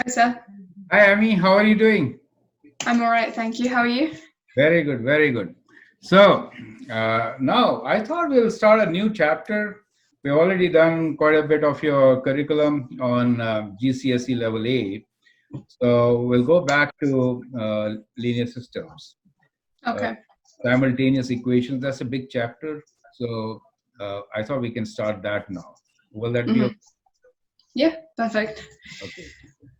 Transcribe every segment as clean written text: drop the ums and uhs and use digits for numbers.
sir. Hi, Amy. How are you doing? I'm all right, thank you. How are you? Very good, very good. So now I thought we'll start a new chapter. We've already done quite a bit of your curriculum on GCSE level 8. So we'll go back to linear systems. Uh, Okay. Simultaneous equations, that's a big chapter. So I thought we can start that now. Will that be hmm Yeah, perfect. okay?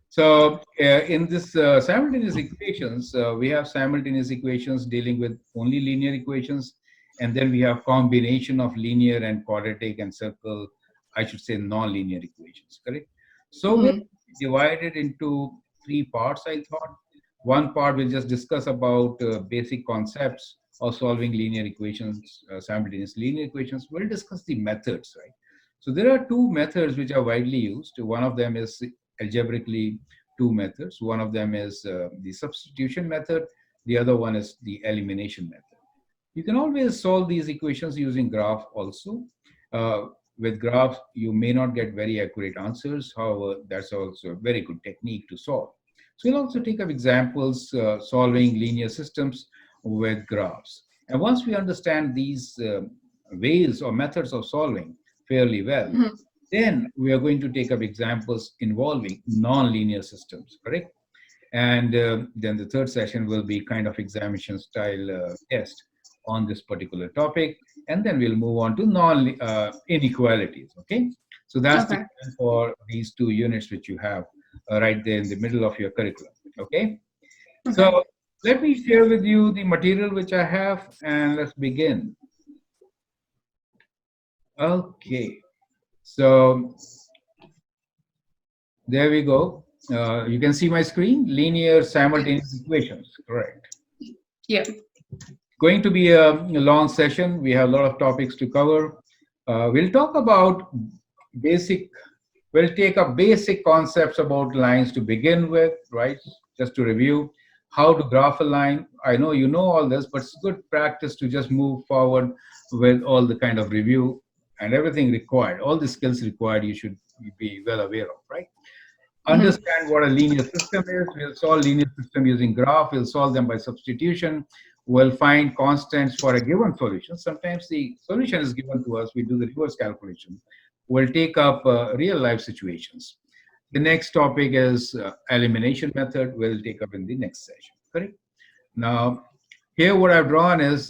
So in this simultaneous equations, we have simultaneous equations dealing with only linear equations, and then we have combination of linear and quadratic and circle, I should say non-linear equations, correct? So we hmm divided into three parts, I thought. One part will just discuss about basic concepts of solving linear equations, simultaneous linear equations. We'll discuss the methods, right? So there are two methods which are widely used. One of them is algebraically two methods. One of them is the substitution method. The other one is the elimination method. You can always solve these equations using graph also. Uh, with graphs, you may not get very accurate answers. However, that's also a very good technique to solve. So we'll also take up examples solving linear systems with graphs. And once we understand these ways or methods of solving fairly well, hmm then we are going to take up examples involving non-linear systems, correct? And then the third session will be kind of examination style test on this particular topic. And then we'll move on to non-inequalities, okay? So that's the Okay. plan for these two units which you have right there in the middle of your curriculum, okay? Okay. So let me share with you the material which I have and let's begin. Okay, so there we go. You can see my screen, linear simultaneous equations, correct. Yeah. Going to be a long session. We have a lot of topics to cover. We'll talk about basic, we'll take up basic concepts about lines to begin with, right? Just to review how to graph a line. I know you know all this, but it's good practice to just move forward with all the kind of review and everything required, all the skills required you should be well aware of, right? hmm Understand what a linear system is. We'll solve linear system using graph. We'll solve them by substitution. We'll find constants for a given solution. Sometimes the solution is given to us. We do the reverse calculation. We'll take up real life situations. The next topic is elimination method. We'll take up in the next session. Correct? Now, here what I've drawn is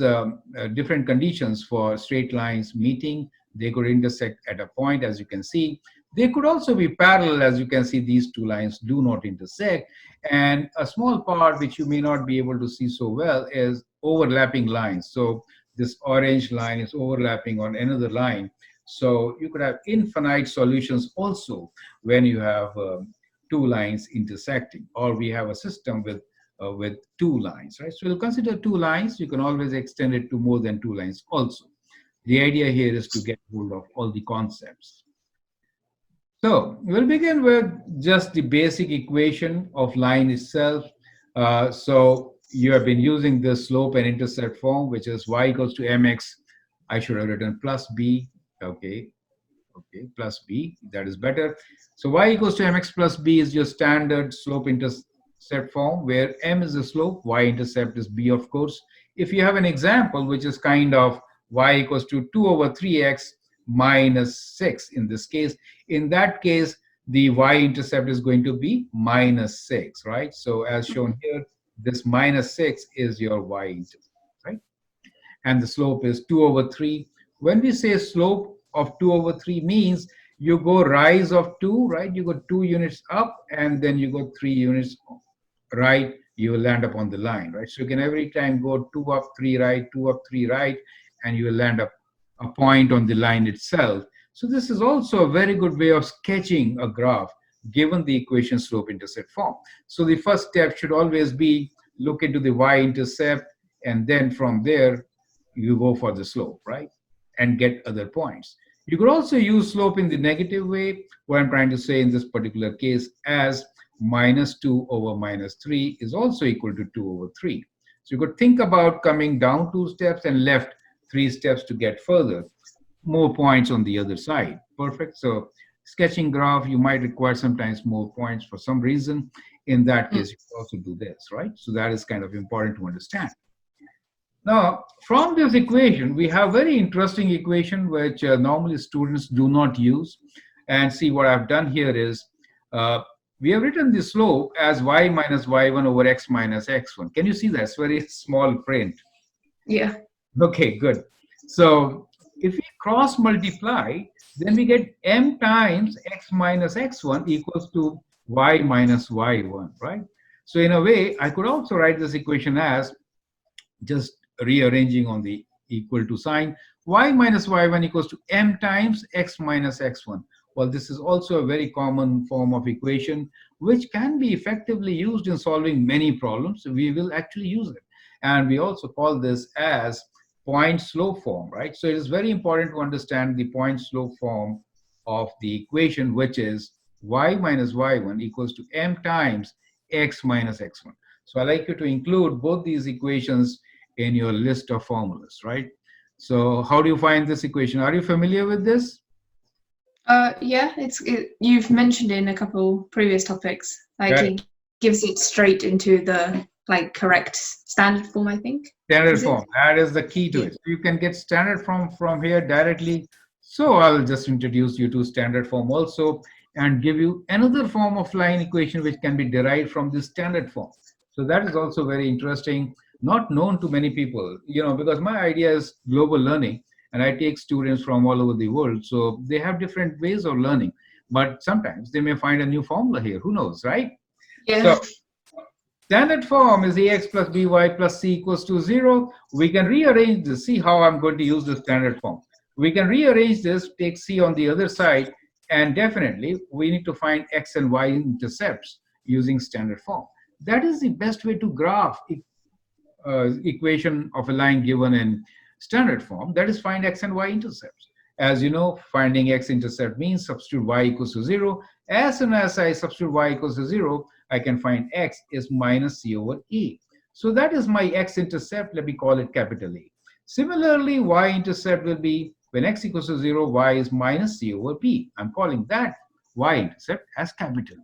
different conditions for straight lines meeting. They could intersect at a point, as you can see. They could also be parallel, as you can see, these two lines do not intersect. And a small part which you may not be able to see so well is overlapping lines. So this orange line is overlapping on another line. So you could have infinite solutions also when you have two lines intersecting, or we have a system with two lines, right? So we'll consider two lines. You can always extend it to more than two lines also. The idea here is to get hold of all the concepts. So we'll begin with just the basic equation of line itself. So you have been using the slope and intercept form, which is y equals to mx. I should have written plus b. Okay, okay, plus b. That is better. So y equals to mx plus b is your standard slope intercept form, where m is the slope, y-intercept is b, of course. If you have an example, which is kind of y equals to 2 over 3x minus 6 in this case, in that case, the y-intercept is going to be minus 6, right? So as shown here, this minus 6 is your y-intercept, right? And the slope is 2 over 3. When we say slope of 2 over 3 means you go rise of 2, right? You go 2 units up and then you go 3 units right, you will land up on the line, right? So you can every time go 2 up, 3 right, 2 up, 3 right, and you will land up a point on the line itself. So this is also a very good way of sketching a graph given the equation slope intercept form. So the first step should always be look into the y-intercept, and then from there you go for the slope, right? And get other points. You could also use slope in the negative way. What I'm trying to say in this particular case as minus 2 over minus 3 is also equal to 2 over 3. So you could think about coming down 2 steps and left 3 steps to get further. More points on the other side. Perfect. So sketching graph, you might require sometimes more points for some reason. In that case, you can also do this, right? So that is kind of important to understand. Now, from this equation, we have very interesting equation which normally students do not use. And see, what I've done here is uh, we have written the slope as y minus y1 over x minus x1. Can you see that? It's very small print. Yeah. Okay, good. So if we cross multiply, then we get m times x minus x1 equals to y minus y1, right? So in a way, I could also write this equation as just rearranging on the equal to sign, y minus y1 equals to m times x minus x1. Well, this is also a very common form of equation which can be effectively used in solving many problems. So we will actually use it. And we also call this as point slope form, right? So it is very important to understand the point slope form of the equation, which is y minus y1 equals to m times x minus x1. So I like you to include both these equations in your list of formulas, right? So how do you find this equation? Are you familiar with this? Yeah, you've mentioned it in a couple previous topics. Like Right. it gives it straight into the correct standard form, I think. Standard Is it? form. That is the key to Yeah. it. So you can get standard form from here directly. So I'll just introduce you to standard form also and give you another form of line equation which can be derived from the standard form. So that is also very interesting, not known to many people, because my idea is global learning and I take students from all over the world. So they have different ways of learning, but sometimes they may find a new formula here. Who knows, right? Yeah. So standard form is ax plus by plus c equals to 0. We can rearrange this. See how I'm going to use the standard form. We can rearrange this, take c on the other side, and definitely we need to find x and y intercepts using standard form. That is the best way to graph equation of a line given in standard form. That is find x and y intercepts. As you know, finding x-intercept means substitute y equals to 0. As soon as I substitute y equals to 0, I can find x is minus c over a. So that is my x-intercept. Let me call it capital A. Similarly, y-intercept will be when x equals to 0, y is minus c over b. I'm calling that y-intercept as capital B.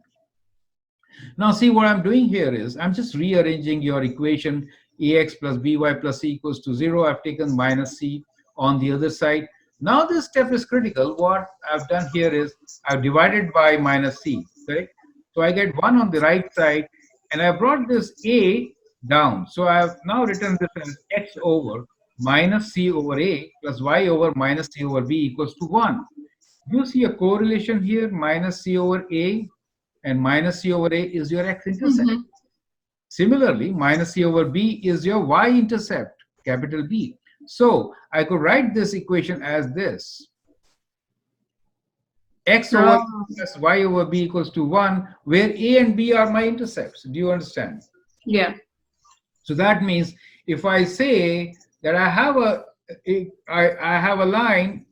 Now see what I'm doing here is I'm just rearranging your equation ax plus by plus c equals to 0. I've taken minus c on the other side. Now this step is critical. What I've done here is I've divided by minus c, correct? So I get 1 on the right side, and I brought this a down. So I have now written this as x over minus c over a plus y over minus c over b equals to 1. Do you see a correlation here? Minus c over a and minus c over a is your x-intercept. Mm-hmm. Similarly, minus c over b is your y-intercept, capital B. So I could write this equation as this. X over plus y over b equals to 1, where a and b are my intercepts. Do you understand? Yeah. So that means if I say that I have a line,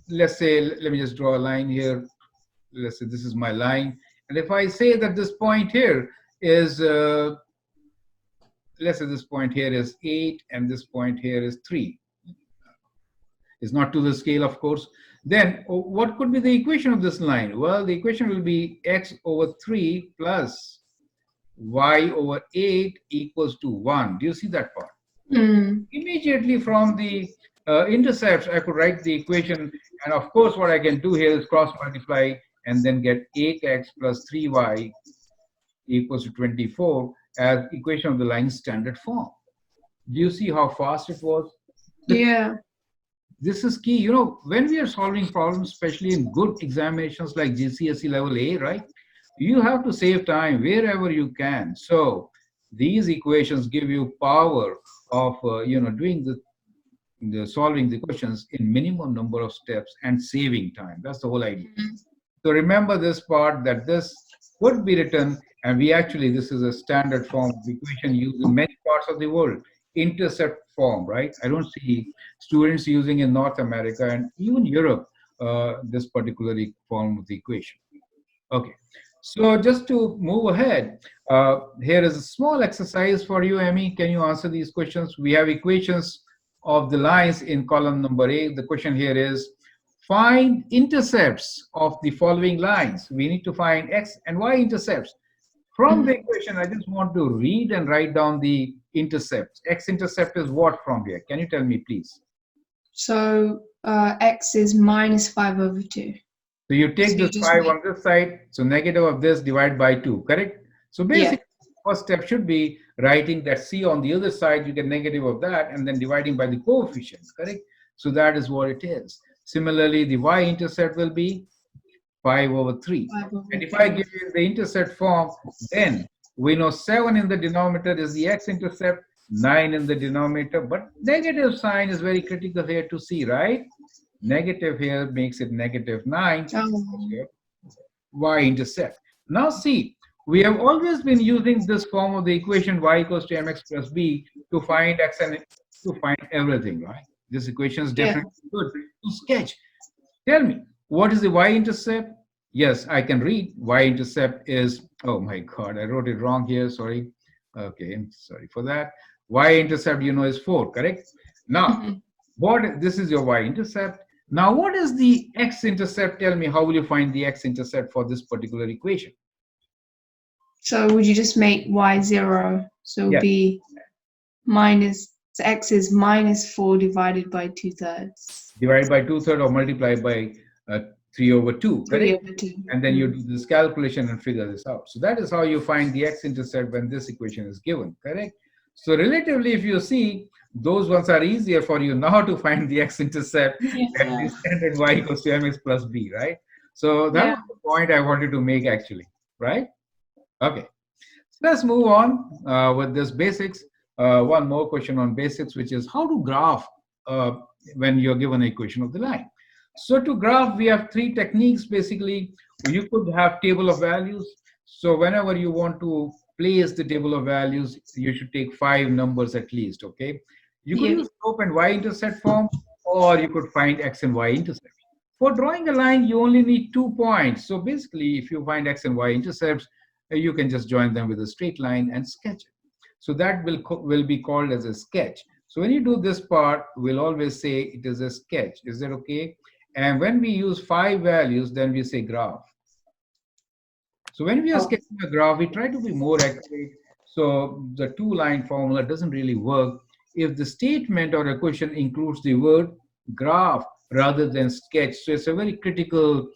let's say, let me just draw a line here. Let's say this is my line. And if I say that this point here is, let's say this point here is 8 and this point here is 3. It's not to the scale, of course. Then what could be the equation of this line? Well, the equation will be x over 3 plus y over 8 equals to 1. Do you see that part? Immediately from the intercepts, I could write the equation. And of course, what I can do here is cross multiply and then get 8x plus 3y equals to 24 as equation of the line standard form. Do you see how fast it was? Yeah. This is key. When we are solving problems, especially in good examinations like GCSE level A, right? You have to save time wherever you can. So these equations give you power of, doing the solving the questions in minimum number of steps and saving time. That's the whole idea. So remember this part, that this could be written, and this is a standard form of equation used in many parts of the world. Intercept form, right? I don't see students using in North America and even Europe this particular form of the equation. Okay, so just to move ahead, here is a small exercise for you, Amy. Can you answer these questions? We have equations of the lines in column number A. The question here is, Find intercepts of the following lines. We need to find x and y intercepts. From the equation, I just want to read and write down the intercepts. X-intercept is what from here? Can you tell me, please? So x is minus 5 over 2. So you take So this you just 5 make- on this side, so negative of this divided by 2, correct? So basically, first step should be writing that c on the other side, you get negative of that, and then dividing by the coefficients, correct? So that is what it is. Similarly, the y-intercept will be 5 over 3. 5 over And if 3. I give you the intercept form, then we know 7 in the denominator is the x-intercept, 9 in the denominator, but negative sign is very critical here to see, right? Negative here makes it negative 9. Oh. Y-intercept. Now see, we have always been using this form of the equation y equals to mx plus b to find x and to find everything, right? This equation is definitely good to sketch. Tell me, what is the y-intercept? Yes, I can read. Y-intercept is, oh my God, I wrote it wrong here, sorry. Okay, sorry for that. Y-intercept, you know, is 4, correct? Now, this is your y-intercept. Now, what is the x-intercept? Tell me, how will you find the x-intercept for this particular equation? So would you just make y 0? So it would Yes. be minus, so x is minus 4 divided by 2/3. Divided by 2/3 or multiplied by 3 over 2, 3 correct? over 2. And then you do this calculation and figure this out. So that is how you find the x-intercept when this equation is given, correct? So relatively, if you see, those ones are easier for you now to find the x-intercept and the standard y equals to mx plus b, right? So that was the point I wanted to make actually, right? Okay. So let's move on with this basics. One more question on basics, which is how to graph when you're given an equation of the line. So to graph, we have 3 techniques basically. You could have table of values. So whenever you want to place the table of values, you should take 5 numbers at least, okay? You could use slope and y-intercept form, or you could find x and y-intercept. For drawing a line, you only need 2 points. So basically, if you find x and y-intercepts, you can just join them with a straight line and sketch it. So that will be called as a sketch. So when you do this part, we'll always say it is a sketch. Is that okay? And when we use 5 values, then we say graph. So when we are sketching a graph, we try to be more accurate. So the 2-line formula doesn't really work if the statement or a question includes the word graph rather than sketch. So it's a very critical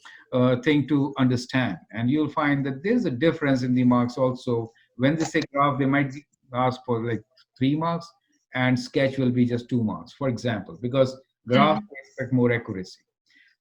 thing to understand. And you'll find that there's a difference in the marks also. When they say graph, they might ask for like 3 marks, and sketch will be just 2 marks, for example, because graph expect more accuracy.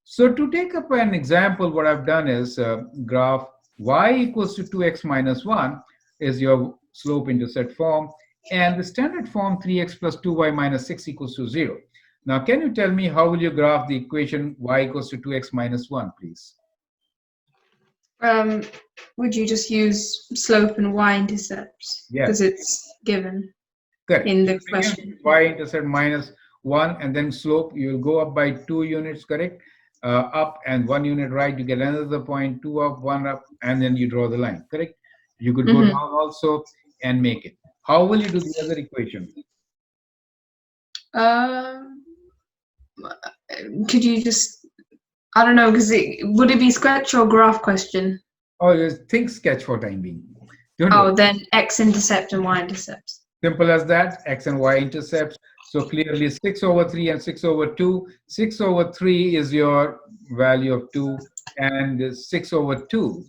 So to take up an example, what I've done is graph y equals to 2x minus 1 is your slope-intercept form, and the standard form 3x plus 2y minus 6 equals to 0. Now, can you tell me how will you graph the equation y equals to 2x minus 1, please? Would you just use slope and y-intercepts? Yes. Because it's given Correct. in the question. Y-intercept minus 1, and then slope, you will go up by 2 units, correct? Up and 1 unit right, you get another point, 2 up, 1 up, and then you draw the line, correct? You could go down also and make it. How will you do the other equation? Could you just, I don't know, because would it be sketch or graph question? Oh, just think sketch for time being. Then x-intercept and y-intercepts. Simple as that, x and y intercepts. So clearly 6 over 3 and 6 over 2. 6 over 3 is your value of 2, and 6 over 2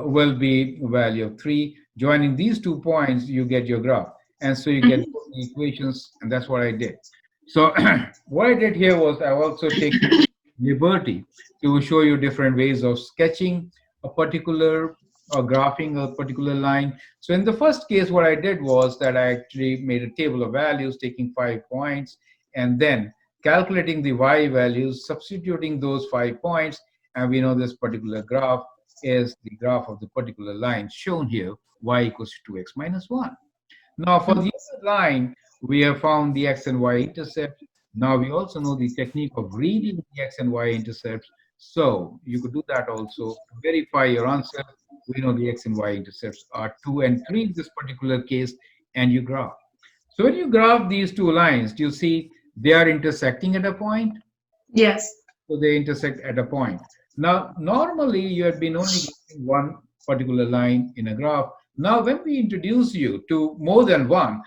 will be value of 3. Joining these 2 points, you get your graph. And so you get the equations, and that's what I did. So what I did here was I also take liberty to show you different ways of sketching a particular or graphing a particular line. So in the first case, what I did was that I actually made a table of values, taking 5 points, and then calculating the y values, substituting those 5 points, and we know this particular graph is the graph of the particular line shown here, y equals to 2x minus 1. Now for the other line, we have found the x and y intercepts. Now we also know the technique of reading the x and y intercepts. So you could do that also to verify your answer. We know the x and y intercepts are 2 and 3 in this particular case, and you graph. So when you graph these 2 lines, do you see they are intersecting at a point? Yes. So they intersect at a point. Now, normally you had been only getting one particular line in a graph. Now, when we introduce you to more than one,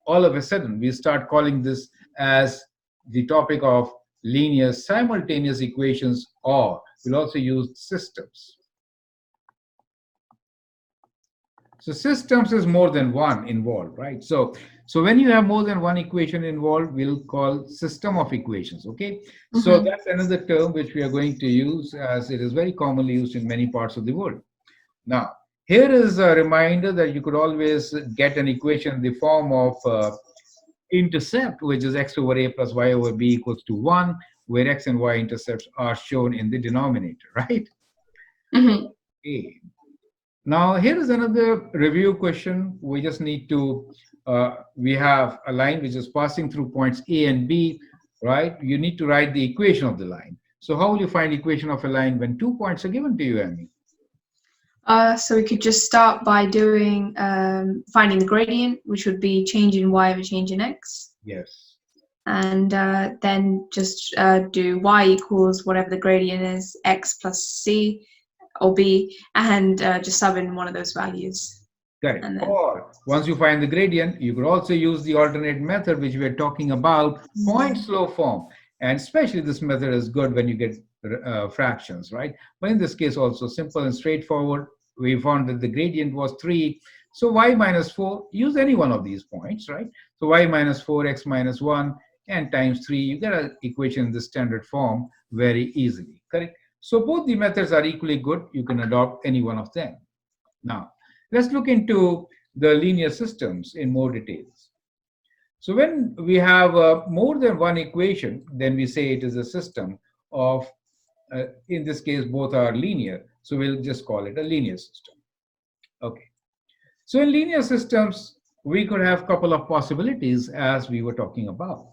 all of a sudden we start calling this as the topic of linear simultaneous equations, or we'll also use systems. So systems is more than one involved, right? So when you have more than one equation involved, we'll call system of equations, okay? So that's another term which we are going to use, as it is very commonly used in many parts of the world. Now, here is a reminder that you could always get an equation in the form of intercept, which is x over a plus y over b equals to 1, where x and y intercepts are shown in the denominator, right? Okay. Now, here is another review question. We just need to, we have a line which is passing through points A and B, right? You need to write the equation of the line. So how will you find equation of a line when 2 points are given to you, Amy? So we could just start by doing finding the gradient, which would be change in y over change in x. Yes. And then just do y equals whatever the gradient is, x plus c or b, and just sub in one of those values. Correct. Or once you find the gradient, you could also use the alternate method which we are talking about, point slope form. And especially this method is good when you get fractions, right? But in this case also simple and straightforward. We found that the gradient was 3. So y minus 4, use any one of these points, right? So y minus 4, x minus 1, and times 3, you get an equation in the standard form very easily, correct? So both the methods are equally good. You can adopt any one of them. Now, let's look into the linear systems in more details. So when we have more than one equation, then we say it is a system of, in this case, both are linear. So we'll just call it a linear system. Okay. So in linear systems, we could have a couple of possibilities as we were talking about.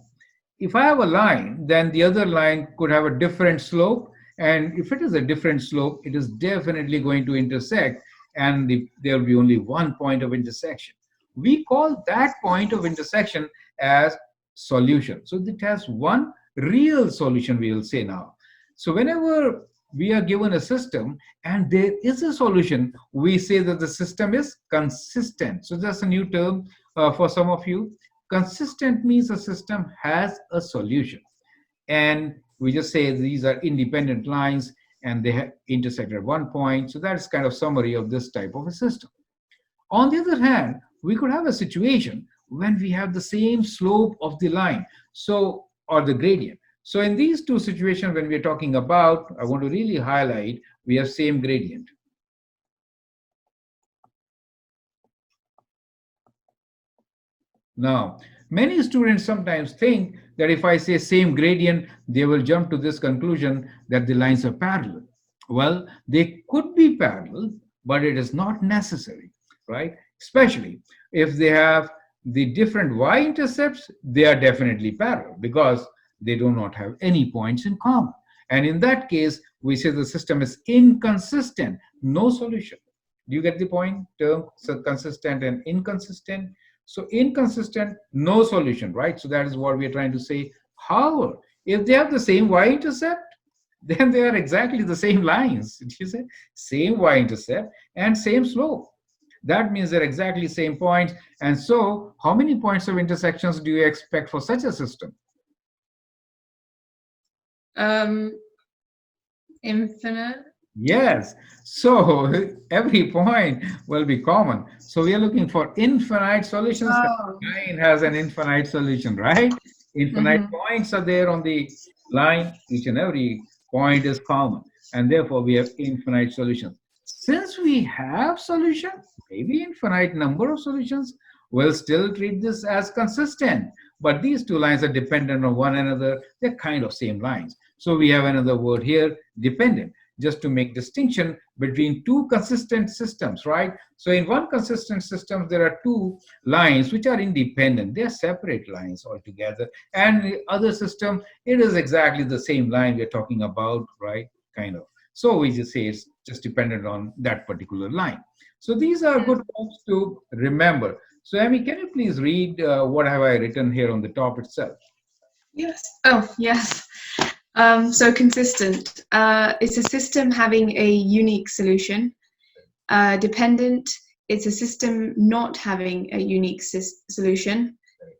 If I have a line, then the other line could have a different slope. And if it is a different slope, it is definitely going to intersect, and there will be only one point of intersection. We call that point of intersection as solution. So it has one real solution, we will say now. So whenever we are given a system and there is a solution, we say that the system is consistent. So that's a new term for some of you. Consistent means a system has a solution. And we just say these are independent lines and they intersect at one point. So that's kind of summary of this type of a system. On the other hand, we could have a situation when we have the same slope of the line, so, or the gradient. So in these two situations, when we're talking about, I want to really highlight, we have same gradient. Now, many students sometimes think that if I say same gradient, they will jump to this conclusion that the lines are parallel. Well, they could be parallel, but it is not necessary, right? Especially if they have the different y-intercepts, they are definitely parallel because they do not have any points in common. And in that case, we say the system is inconsistent, no solution. Do you get the point? Term so consistent and inconsistent. So inconsistent, no solution, right? So that is what we are trying to say. However, if they have the same y-intercept, then they are exactly the same lines. Did you say? Same y-intercept and same slope. That means they're exactly same points. And so how many points of intersections do you expect for such a system? Infinite. Yes. So every point will be common. So we are looking for infinite solutions. Oh. Line has an infinite solution, right? Infinite points are there on the line. Each and every point is common. And therefore, we have infinite solutions. Since we have solution, maybe infinite number of solutions, we'll still treat this as consistent. But these two lines are dependent on one another. They're kind of same lines. So we have another word here, dependent, just to make distinction between two consistent systems, right? So in one consistent system, there are two lines which are independent. They're separate lines altogether. And the other system, it is exactly the same line we're talking about, right? Kind of. So we just say it's just dependent on that particular line. So these are good points to remember. So Amy, can you please read what have I written here on the top itself? Yes. Oh, yes. So consistent. It's a system having a unique solution. Dependent. It's a system not having a unique solution.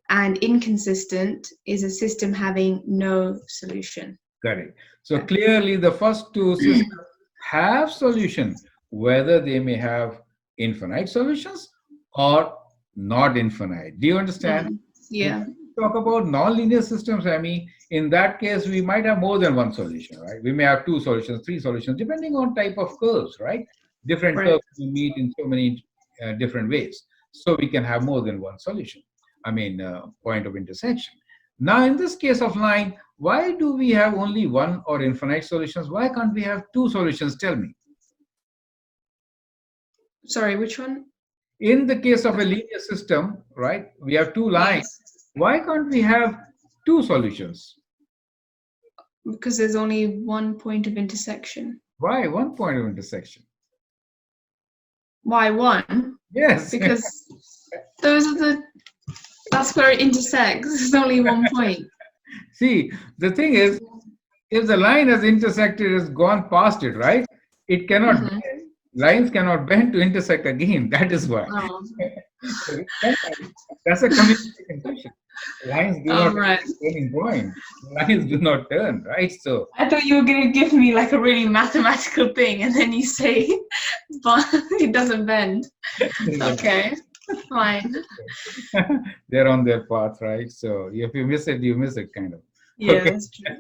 And inconsistent is a system having no solution. Correct. So clearly the first two systems have solution, whether they may have infinite solutions or not infinite. Do you understand? If Yeah. we talk about nonlinear systems, I mean, in that case, we might have more than one solution, right? We may have two solutions, three solutions, depending on type of curves, right? Different Right. curves we meet in so many different ways. So we can have more than one solution. I mean, point of intersection. Now, in this case of line, why do we have only one or infinite solutions? Why can't we have two solutions? Tell me. Sorry, which one? In the case of a linear system, right, we have two lines. Yes. Why can't we have two solutions? Because there's only one point of intersection. Why one point of intersection? Why one? Yes. Because that's where it intersects. There's only one point. See, the thing is, if the line has intersected, has gone past it, right? It cannot bend. Lines cannot bend to intersect again. That is why. Oh. That's a communication question. Lines do not Right. have a turning point. Lines do not turn, right? So I thought you were going to give me like a really mathematical thing, and then you say, but it doesn't bend. Okay, fine. they're on their path, right? So if you miss it, you miss it, kind of. Yeah, Okay. that's true.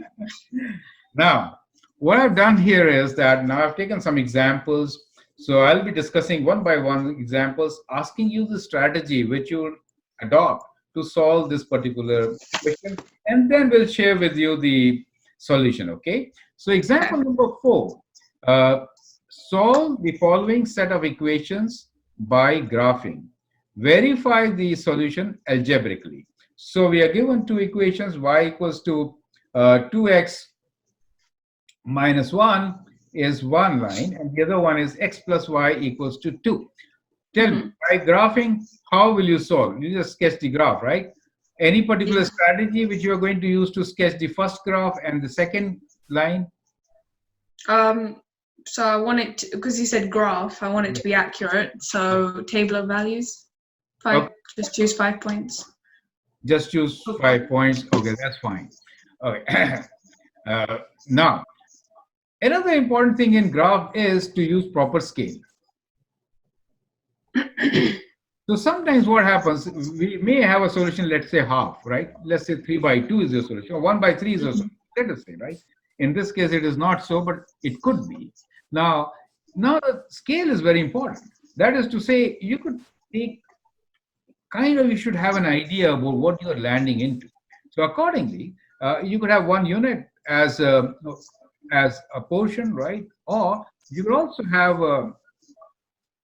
Now, what I've done here is that now I've taken some examples. So I'll be discussing one by one examples, asking you the strategy which you'll adopt to solve this particular question, and then we'll share with you the solution, okay? So example number 4, solve the following set of equations by graphing. Verify the solution algebraically. So we are given two equations, y equals to 2x minus 1 is one line, and the other one is x plus y equals to 2. Tell me, by graphing, how will you solve? You just sketch the graph, right? Any particular strategy which you are going to use to sketch the first graph and the second line? So I want it to, because you said graph, I want it to be accurate. So table of values, just choose 5 points. Just choose 5 points. Okay, that's fine. Okay. Now, another important thing in graph is to use proper scale. So sometimes what happens, we may have a solution, let's say half, right? Let's say 3 by 2 is your solution, or 1 by 3 is your solution, let us say, right? In this case, it is not so, but it could be. Now the scale is very important. That is to say, you could take, you should have an idea about what you're landing into. So accordingly, you could have 1 unit as a portion, right? Or you could also have a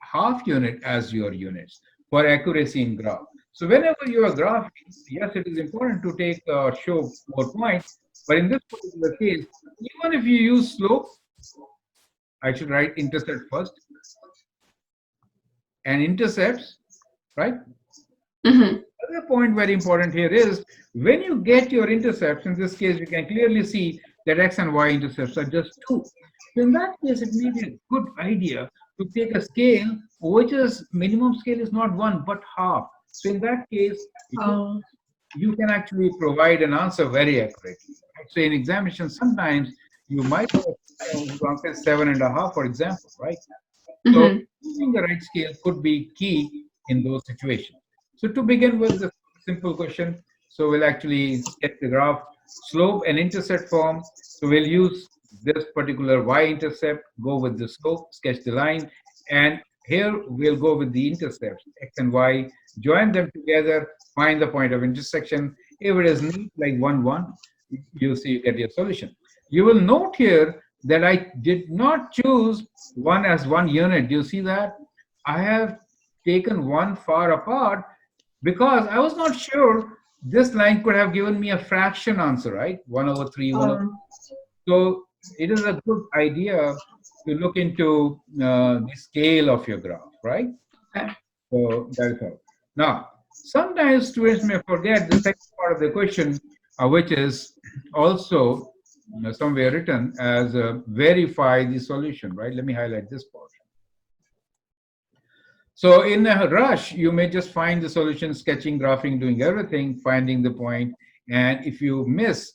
half unit as your units for accuracy in graph. So whenever you are graphing, yes, it is important to take show more points, but in this particular case, even if you use slope, I should write intercept first, and intercepts, right? Another point very important here is when you get your intercepts, in this case, you can clearly see that x and y intercepts are just 2. So in that case, it may be a good idea to take a scale which is minimum scale is not 1 but half. So in that case, you can actually provide an answer very accurately. So in examination, sometimes you might have 7.5, for example, right? So using the right scale could be key in those situations. So to begin with the simple question, so we'll actually sketch the graph, slope and intercept form. So we'll use this particular y-intercept, go with the slope, sketch the line, and here we'll go with the intercepts, x and y, join them together, find the point of intersection. If it is neat, like 1, 1, you see you get your solution. You will note here that I did not choose 1 as 1 unit. Do you see that? I have taken 1 far apart because I was not sure this line could have given me a fraction answer, right? 1/3, 1/3. So it is a good idea to look into the scale of your graph, right? So that is how. Now, sometimes students may forget the second part of the question, which is also somewhere written as verify the solution, right? Let me highlight this part. So in a rush, you may just find the solution, sketching, graphing, doing everything, finding the point. And if you miss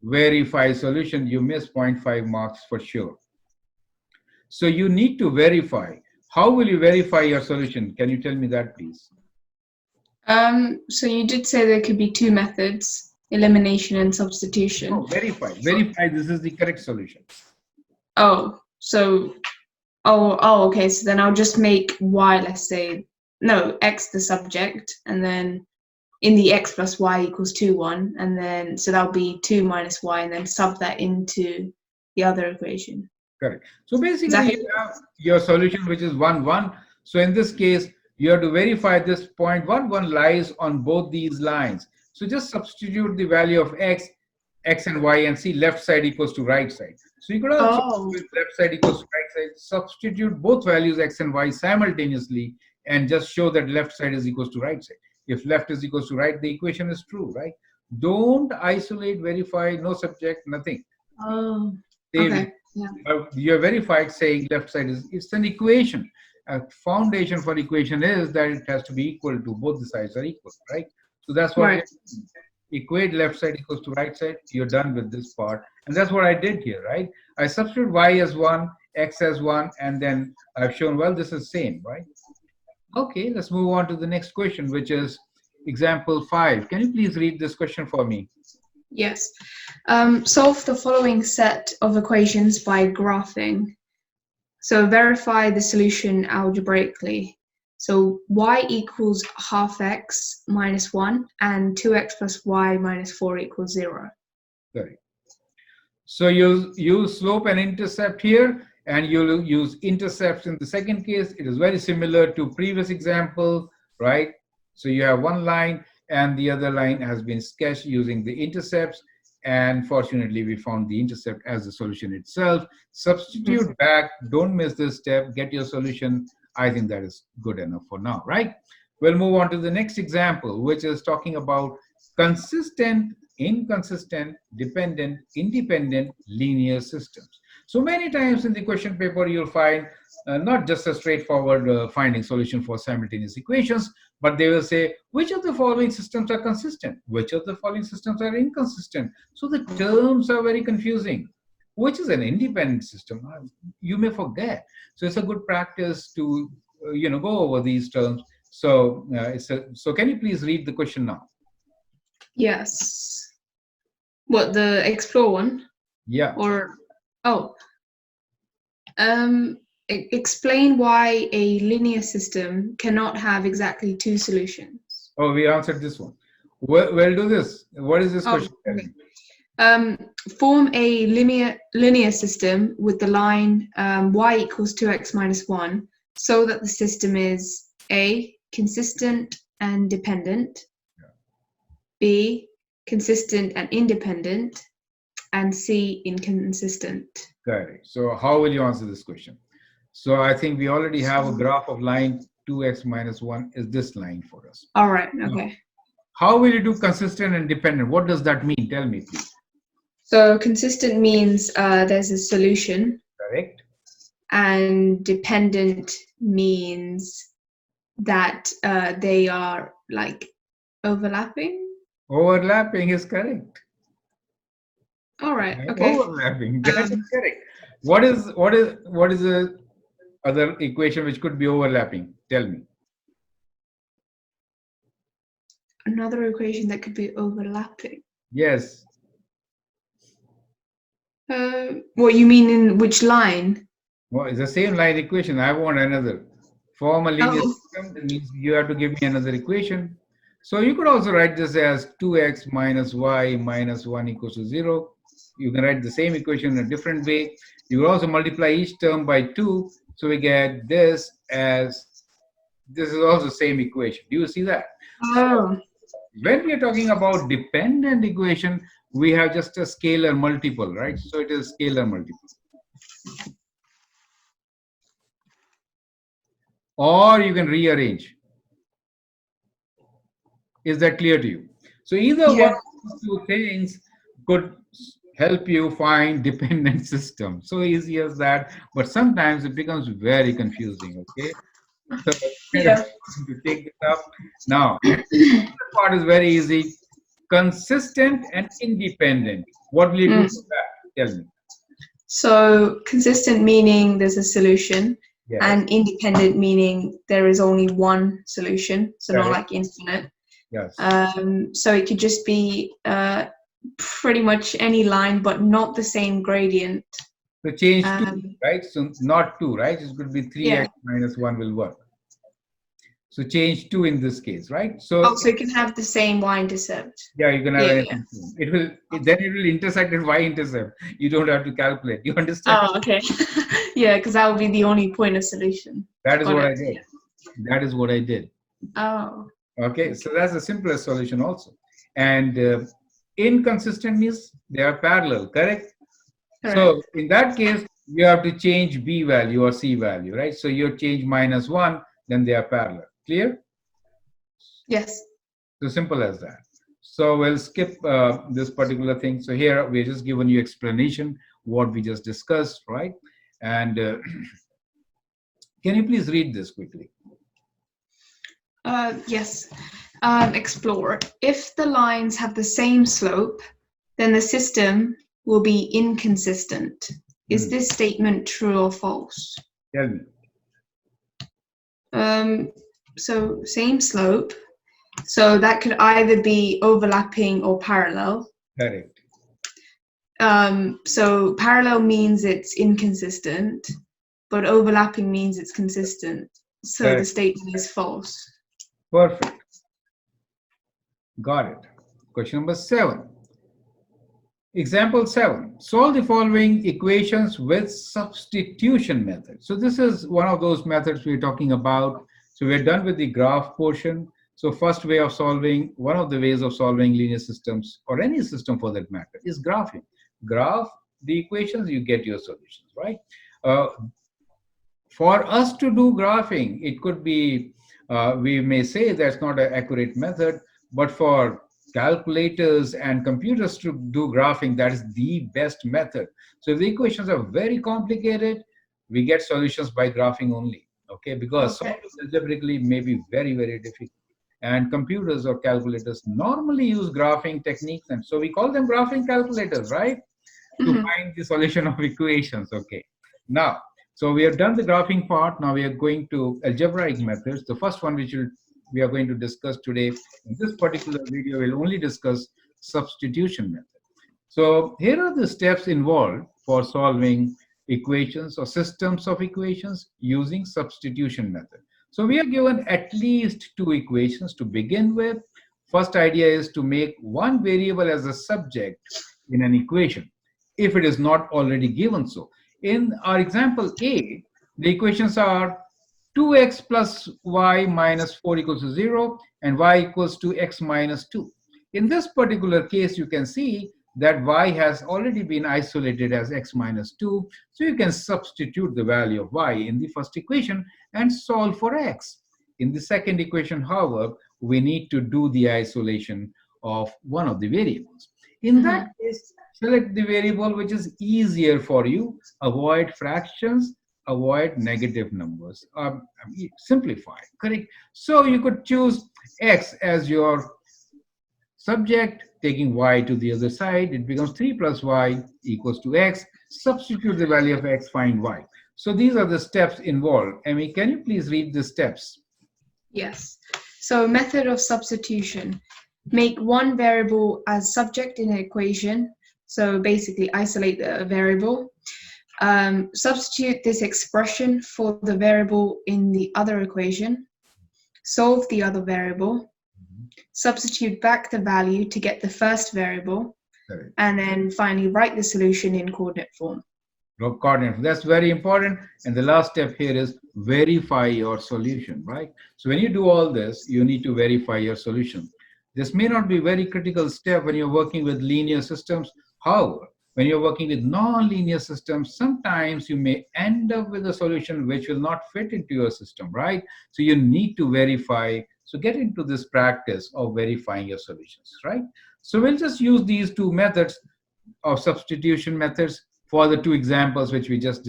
verify solution, you miss 0.5 marks for sure. So you need to verify. How will you verify your solution? Can you tell me that, please? So you did say there could be two methods, elimination and substitution. No, verify. Verify this is the correct solution. Oh, so, okay. So then I'll just make y, let's say, no, x the subject, and then in the x plus y equals 2, 1, and then, so that'll be 2 minus y, and then sub that into the other equation. Correct. So basically, you have your solution, which is 1, 1. So in this case, you have to verify this point 1, 1 lies on both these lines. So just substitute the value of x and y, and see left side equals to right side. So you could also left side equals to right side, substitute both values x and y simultaneously, and just show that left side is equals to right side. If left is equals to right, the equation is true, right? Don't isolate, verify, no subject, nothing. Oh, okay. Yeah. You're verified saying left side is, it's an equation. A foundation for equation is that it has to be equal to, both the sides are equal, right? So that's what Right. Equate left side equals to right side, you're done with this part. And that's what I did here, right? I substitute y as 1, x as 1, and then I've shown, well, this is same, right? Okay, let's move on to the next question, which is example 5. Can you please read this question for me? Yes. Solve the following set of equations by graphing. So verify the solution algebraically. So y equals half x minus 1 and 2x plus y minus 4 equals 0. Correct. So you'll use slope and intercept here, and you'll use intercepts in the second case. It is very similar to previous example, right? So you have one line and the other line has been sketched using the intercepts. And fortunately, we found the intercept as the solution itself. Substitute back, don't miss this step, get your solution. I think that is good enough for now, right? We'll move on to the next example, which is talking about consistent, inconsistent, dependent, independent, linear systems. So many times in the question paper, you'll find not just a straightforward finding solution for simultaneous equations, but they will say, which of the following systems are consistent? Which of the following systems are inconsistent? So the terms are very confusing. Which is an independent system? You may forget. So it's a good practice to go over these terms. So so can you please read the question now? Yes. What, the explore one? Yeah. Or explain why a linear system cannot have exactly two solutions. Oh, we answered this one. We'll do this. What is this question? Okay. Form a linear system with the line y equals 2x minus 1 so that the system is A, consistent and dependent, B, consistent and independent, and C, inconsistent. Correct. So how will you answer this question? So I think we already have a graph of line 2x minus 1 is this line for us. All right, okay. How will you do consistent and dependent? What does that mean? Tell me, please. So consistent means there's a solution. Correct. And dependent means that they are like overlapping. Overlapping is correct. All right. Okay. Overlapping. That is correct. What is the other equation which could be overlapping? Tell me. Another equation that could be overlapping. Yes. What you mean in which line? Well, it's the same line equation. I want another. Form a linear system. That means you have to give me another equation. So you could also write this as 2x minus y minus 1 equals to 0. You can write the same equation in a different way. You will also multiply each term by 2. So we get this as, this is also the same equation. Do you see that? Oh. So when we are talking about dependent equation, we have just a scalar multiple, right? So it is scalar multiple. Or you can rearrange. Is that clear to you? So either one of these two things could help you find dependent system. So easy as that, but sometimes it becomes very confusing. Okay, so we're Yeah. going to take this up now. This part is very easy. Consistent and independent. What will you do Mm. for that? Tell me. So consistent meaning there's a solution, Yes. and independent meaning there is only one solution, so not Correct. like infinite. Yes. So it could just be pretty much any line, but not the same gradient. So change 2, Um, right? So not 2, right? It could be 3x yeah. minus 1 will work. So change 2 in this case, right? So Also, it can have the same y-intercept. yeah, you can have Yeah, yeah. anything. It will then it will intersect at y-intercept. You don't have to calculate. You understand? Oh, okay. Yeah, because that would be the only point of solution. That is Got what I it. did. That is what I did. Oh, Okay, okay. so that's the simplest solution also. And inconsistent means they are parallel, correct? Correct. So in that case, you have to change B value or C value, right? So you change -1, then they are parallel. Clear? Yes. So simple as that. So we'll skip this particular thing. So here we're just giving you explanation what we just discussed, right? And can you please read this quickly? Yes. Explore. If the lines have the same slope, then the system will be inconsistent. Is this statement true or false? Tell me. So same slope. So that could either be overlapping or parallel. Correct. So parallel means it's inconsistent, but overlapping means it's consistent. So the Correct. statement is false. Perfect. Got it. Question number 7. Example 7. Solve the following equations with substitution method. So this is one of those methods we're talking about. So we're done with the graph portion. So first way of solving, one of the ways of solving linear systems or any system for that matter is graphing. Graph the equations, you get your solutions, right? For us to do graphing, it could be, we may say that's not an accurate method, but for calculators and computers to do graphing, that is the best method. So if the equations are very complicated, we get solutions by graphing only, okay? Because Okay. solving algebraically may be very, very difficult. And computers or calculators normally use graphing techniques, and so we call them graphing calculators, right? To Mhm. find the solution of equations. Okay. Now, so we have done the graphing part. Now we are going to algebraic methods. The first one which we are going to discuss today in this particular video will only discuss substitution method. So here are the steps involved for solving equations or systems of equations using substitution method. So we are given at least 2 equations to begin with. First idea is to make one variable as a subject in an equation if it is not already given so. In our example A, the equations are 2x plus y minus 4 equals to 0 and y equals to x minus 2. In this particular case, you can see that y has already been isolated as x minus 2. So you can substitute the value of y in the first equation and solve for x. In the second equation, however, we need to do the isolation of one of the variables. In that Mhm. case, select the variable which is easier for you, avoid fractions, avoid negative numbers, simplify, correct? So you could choose x as your subject, taking y to the other side, it becomes 3 plus y equals to x. Substitute the value of x, find y. So these are the steps involved. Amy, can you please read the steps? Yes. So method of substitution. Make one variable as subject in an equation. So basically isolate the variable. Substitute this expression for the variable in the other equation. Solve the other variable. Substitute back the value to get the first variable. Correct. And then finally write the solution in coordinate form. Coordinate. That's very important. And the last step here is verify your solution, right? So when you do all this, you need to verify your solution. This may not be a very critical step when you're working with linear systems. However, when you're working with non-linear systems, sometimes you may end up with a solution which will not fit into your system, right? So you need to verify. So get into this practice of verifying your solutions, right? So we'll just use these 2 methods. of substitution methods for the two examples which we just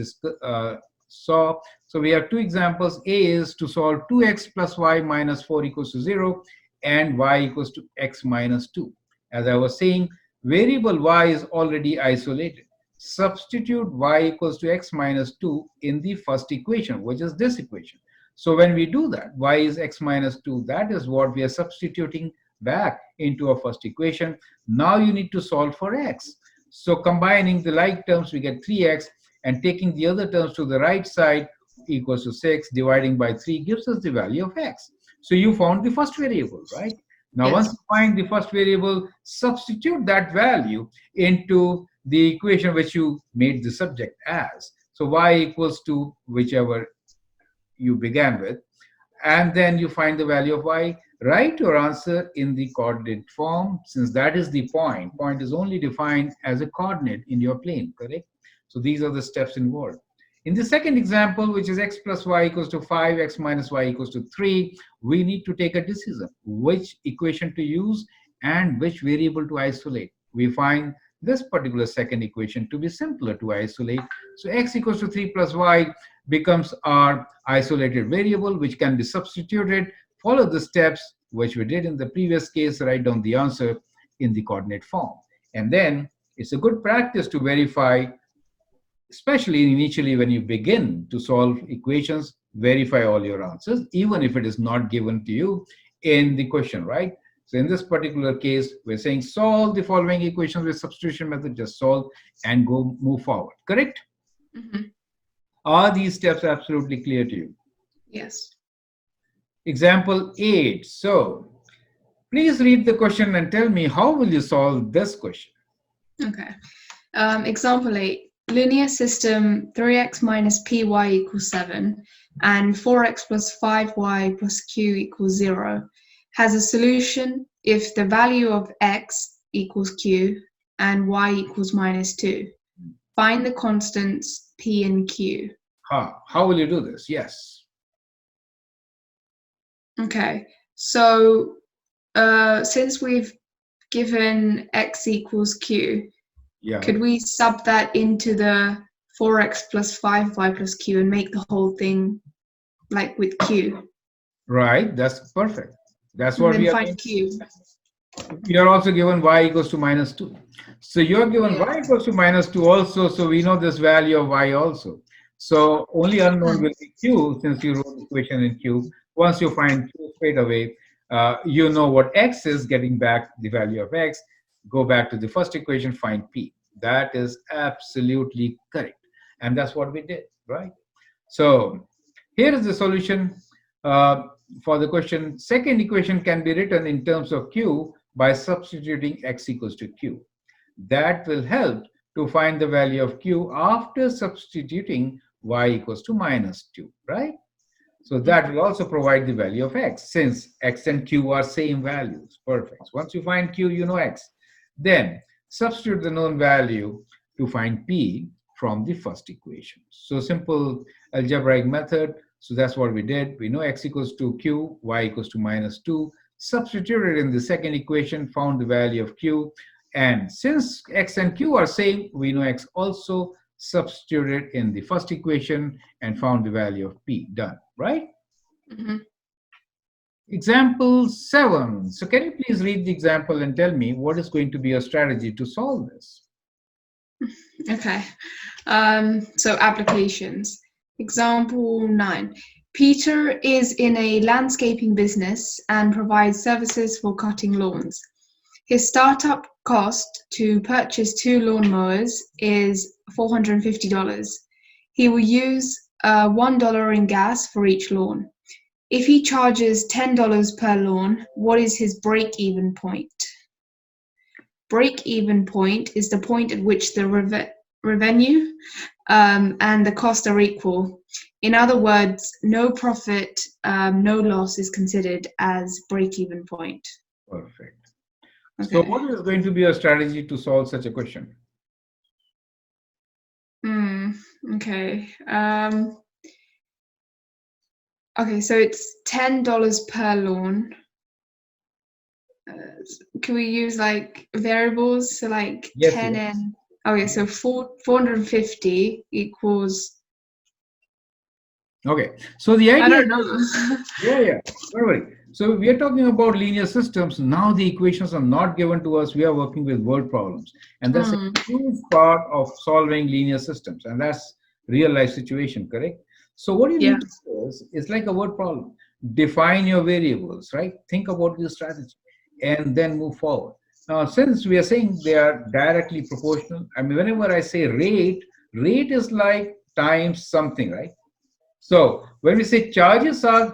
saw. So we have two examples. A is to solve 2x plus y minus 4 equals to 0 and y equals to x minus 2. As I was saying, variable y is already isolated. Substitute y equals to x minus 2 in the first equation, which is this equation. So when we do that, y is x minus 2. That is what we are substituting back into our first equation. Now you need to solve for x. So combining the like terms, we get 3x, and taking the other terms to the right side equals to 6, dividing by 3 gives us the value of x. So you found the first variable, right? Now, Yes. once you find the first variable, substitute that value into the equation which you made the subject as. So y equals to whichever you began with, and then you find the value of y. Write your answer in the coordinate form, since that is the point. Point is only defined as a coordinate in your plane, correct? So these are the steps involved. In the second example, which is x plus y equals to 5, x minus y equals to 3, we need to take a decision which equation to use and which variable to isolate. We find this particular second equation to be simpler to isolate. So x equals to 3 plus y becomes our isolated variable, which can be substituted. Follow the steps which we did in the previous case, write down the answer in the coordinate form. And then it's a good practice to verify, especially initially when you begin to solve equations, verify all your answers, even if it is not given to you in the question, right? So in this particular case, we're saying solve the following equations with substitution method, just solve and go move forward, correct? Mm-hmm. Are these steps absolutely clear to you? Yes. Example 8. So please read the question and tell me how will you solve this question? Okay. Example 8. Linear system 3x minus py equals 7 and 4x plus 5y plus q equals 0 has a solution if the value of x equals q and y equals minus 2. Find the constants p and q. How will you do this? Yes. Okay. So since we've given x equals q, Yeah. could we sub that into the 4x plus 5y plus q and make the whole thing like with q? Right, that's perfect. That's And what then we are find doing. q. You're also given y equals to minus 2. So you're given Yeah. y equals to minus 2 also, so we know this value of y also. So only unknown will be q, since you wrote the equation in q. Once you find q straight away, you know what x is, getting back the value of x. Go back to the first equation, find p. That is absolutely correct. And that's what we did, right? So here is the solution for the question. Second equation can be written in terms of q by substituting x equals to q. That will help to find the value of q after substituting y equals to minus 2, right? So that will also provide the value of x, since x and q are same values. Perfect. Once you find q, you know x. Then substitute the known value to find p from the first equation. So simple algebraic method. So that's what we did. We know x equals to q, y equals to minus 2. Substituted in the second equation, found the value of q. And since x and q are same, we know x also. Substituted in the first equation and found the value of p. Done, right? Mm-hmm. Example 7. So can you please read the example and tell me what is going to be your strategy to solve this? Okay. So applications. Example 9. Peter is in a landscaping business and provides services for cutting lawns. His startup cost to purchase 2 lawnmowers is $450. He will use $1 in gas for each lawn. If he charges $10 per lawn, what is his break-even point? Break-even point is the point at which the revenue and the cost are equal. In other words, no profit, no loss is considered as break-even point. Perfect. Okay. So what is going to be your strategy to solve such a question? Okay. Okay, so it's $10 per lawn. can we use like variables? So like Yes, 10 yes. and okay, so 450 equals, Okay. So the I idea don't is, know. yeah. Don't worry. So we are talking about linear systems. Now the equations are not given to us. We are working with word problems. And that's a Hmm. huge part of solving linear systems. And that's real life situation, correct? So what you Yeah. need to do is like a word problem. Define your variables, right? Think about your strategy and then move forward. Now, since we are saying they are directly proportional, I mean, whenever I say rate, rate is like times something, right? So when we say charges are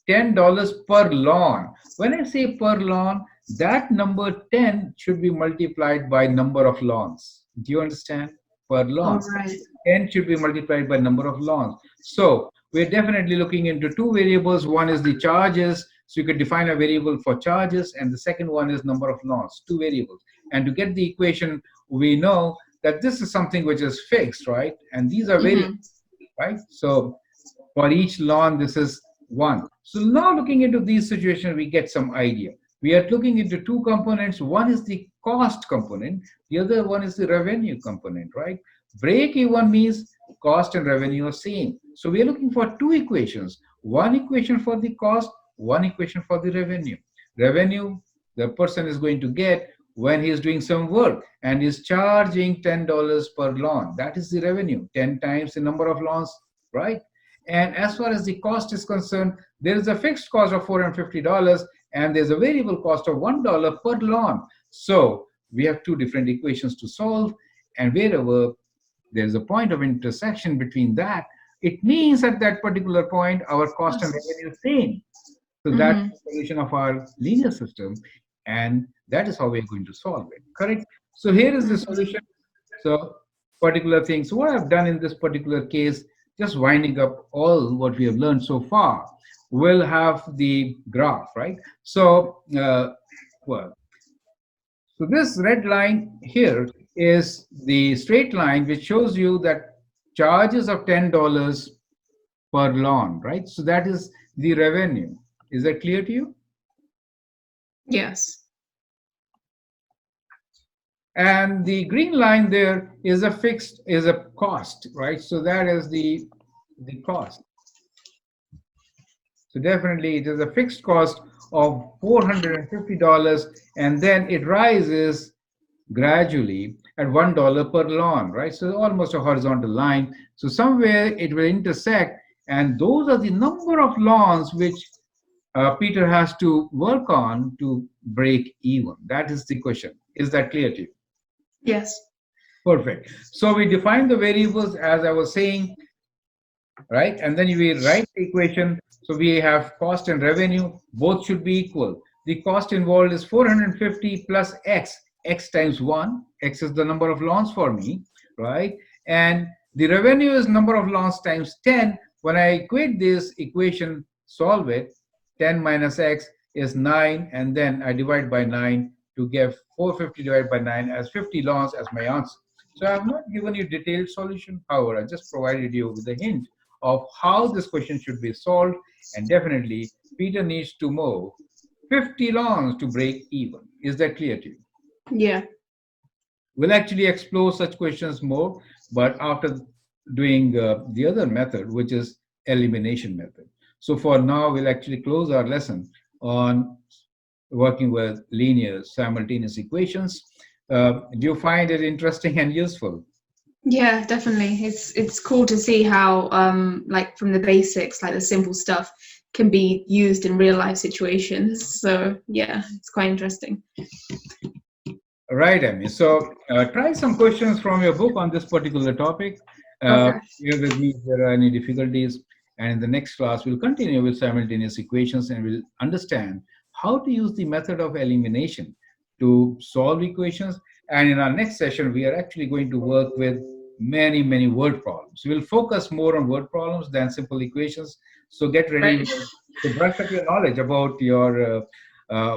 $10 per lawn, when I say per lawn, that number 10 should be multiplied by number of lawns. Do you understand? Per All lawn. right. 10 should be multiplied by number of lawns. So we're definitely looking into two variables. One is the charges. So you could define a variable for charges, and the second one is number of lawns, two variables. And to get the equation, we know that this is something which is fixed, right? And these are variables, Mm-hmm. right? So for each lawn, this is one. So now looking into these situations, we get some idea. We are looking into two components. One is the cost component. The other one is the revenue component, right? Break even means cost and revenue are same. So we are looking for two equations. One equation for the cost, one equation for the revenue. Revenue, the person is going to get when he is doing some work and is charging $10 per lawn. That is the revenue, 10 times the number of lawns, right? And as far as the cost is concerned, there is a fixed cost of $450 and there's a variable cost of $1 per lawn. So we have two different equations to solve, and wherever there's a point of intersection between that, it means at that particular point our cost and revenue is same. So that's Mm-hmm. the solution of our linear system, and that is how we're going to solve it. Correct? So here is the solution. So particular things. So what I've done in this particular case, just winding up all what we have learned so far, we'll have the graph, right? So, well, so this red line here is the straight line which shows you that charges of $10 per lawn, right? So that is the revenue. Is that clear to you? Yes. And the green line there is a fixed, is a cost, right? So that is the cost. So definitely it is a fixed cost of $450, and then it rises gradually at $1 per lawn, right? So almost a horizontal line. So somewhere it will intersect, and those are the number of lawns which Peter has to work on to break even. That is the question. Is that clear to you? Yes. Perfect. So we define the variables as I was saying, right? And then we write the equation. So we have cost and revenue, both should be equal. The cost involved is 450 plus x, x times 1, x is the number of lawns for me, right? And the revenue is number of lawns times 10. When I equate this equation, solve it, 10 minus x is 9, and then I divide by 9 to get 450 divided by 9 as 50 lawns as my answer. So I have not given you detailed solution, however, I just provided you with a hint of how this question should be solved, and definitely Peter needs to mow 50 lawns to break even. Is that clear to you? Yeah. We'll actually explore such questions more, but after doing the other method, which is elimination method. So for now, we'll actually close our lesson on working with linear simultaneous equations. Do you find it interesting and useful? Yeah, definitely. It's cool to see how like from the basics, like the simple stuff can be used in real life situations. So yeah, it's quite interesting. Right, Amy. So try some questions from your book on this particular topic. Okay. Bear with me if there are any difficulties. And in the next class, we'll continue with simultaneous equations and we'll understand how to use the method of elimination to solve equations. And in our next session, we are actually going to work with many, many word problems. We'll focus more on word problems than simple equations. So get ready Right. to brush up your knowledge about your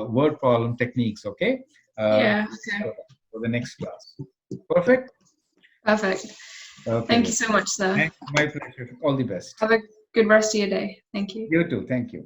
word problem techniques, okay? Yeah. Okay. For the next class. Perfect? Perfect. Okay, Thank you then. so much, sir. Thanks. My pleasure. All the best. Have a good rest of your day. Thank you. You too. Thank you.